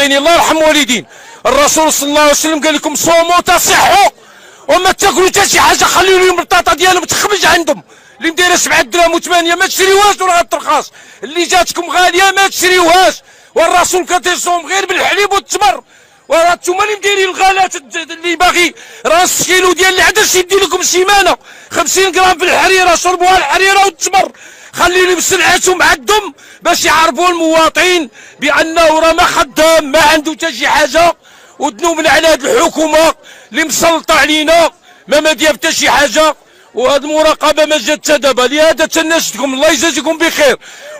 المواطنين. الله يرحم والدين الرسول صلى الله عليه وسلم قال لكم صوموا تصحوا وما تاكلوا حتى شي حاجه، خليوا لهم البطاطا ديالهم تخرج عندهم اللي مدايره 7 دراهم و8 ما تشريوهاش ولا غترخص، اللي جاتكم غاليه ما تشريوهاش. والرسول كان تيصوم غير بالحليب والتمر، وراه نتوما اللي مدايرين الغالات اللي باغي راس كيلو ديال العدس يدي لكم سيمانه 50 غرام في الحريره، شربوها الحريره والتمر، خليوا لهم سلعتهم عندهم باش يعرفوا المواطن بانه راه ما خدام ما عنده حتى شي حاجه. ودنو من على هذه الحكومه اللي مسلطه علينا ما دير حتى شي حاجه، وهذه المراقبه ما جات حتى دابا. لهذا تناشدكم الله يجازيكم بخير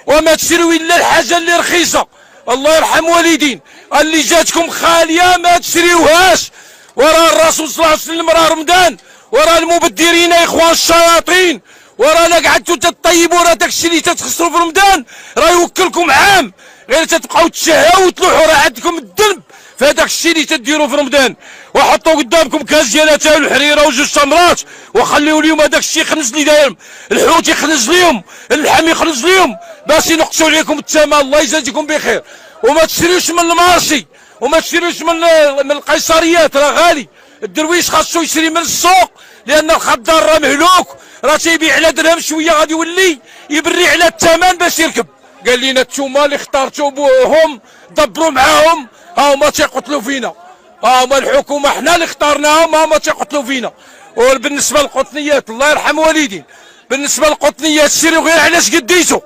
وما تشريو الا الحاجه اللي رخيصه. الله يرحم والدين اللي جاتكم خاليه ما تشريوهاش. وراه الرسول صلى الله عليه وسلم راه رمضان، وراه المبذرين يا اخوان الشياطين، وراه لا قعدتوا تطيبوا راه داكشي اللي تتخسروا في رمضان راه يوكلكم عام، غير تتبقاو تشهاو وتلوحوا راه عندكم الذنب في هذاك الشيء اللي تديروا في رمضان. وحطوا قدامكم كاس ديال اتاي والحريره وجوج تمرات وخليوا لهم هذاك الشيء يخنز اللي دايرهم، الحوت يخنز لهم، اللحم يخنز لهم باش ينقصوا عليكم الثمن. الله يجازيكم بخير. وما تشريوش من المارشي وما تشريوش من القيصريات، راه غالي. الدرويش خاصو يشري من السوق لان الخضار راه مهلوك، راه تيبيع على درهم شويه غادي يولي يبري على الثمن باش يركب. قال لنا نتوما اللي اخترتوهم دبروا معاهم ها هما تيقتلوا فينا، ها هما الحكومه حنا اللي اخترناهم ها هما تيقتلوا فينا. وبالنسبه للقطنيات الله يرحم والدين، بالنسبه للقطنيات شريو غير علاش قديتو،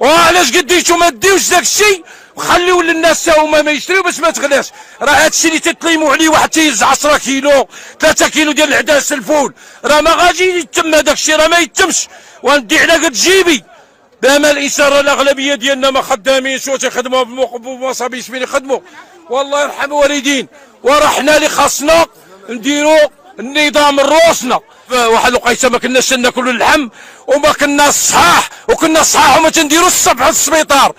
وعلاش قديتو ما ديوش داك الشيء وخليو للناس تا هما ما يشريو باش ما تغلاش. راه هذا الشيء اللي تتليموا عليه واحد تيهز 10 كيلو 3 كيلو ديال العدس الفول راه ما غادي يتم هذاك الشيء، راه ما يتمش. وندي على قد جيبي بما الانسان راه الاغلبيه ديالنا ما خدامينش وتيخدموا بمصابيش فين يخدموا. والله يرحم والدين وراه حنا اللي خاصنا نديروا النظام الروسنا. واحد الوقيته ما كناش ناكلوا اللحم وما كناش صحاح، وكنا صحاح وما تنديروا الصبح للسبيطار.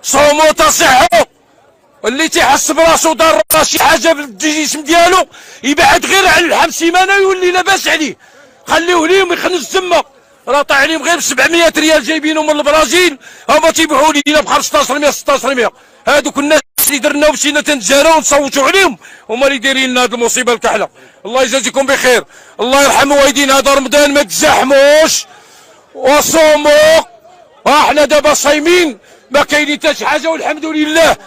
صوموا تصحوا. اللي تيحس براسو دار شي حاجه بالجسم ديالو يبعد غير على اللحم سيمانه يولي لاباس عليه، خليوه ليهم يخنز تما. راه طايح عليهم غير ب 700 ريال جايبينهم من البرازيل هما تيبيعوا لينا ب 1500 1600. هادوك الناس اللي درنا ومشينا تنتجاراو ونصوتوا عليهم هما اللي دايرين لنا هذه المصيبه الكحله. الله يجازيكم بخير. الله يرحم والدين هذا رمضان ما تزاحموش وصوموا. احنا دابا صايمين ما كاينين حتى شي حاجه والحمد لله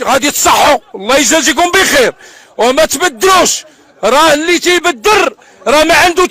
غادي تصحوا. الله يجازيكم بخير وما تبدلوش. راه اللي تيبدر راه ما عنده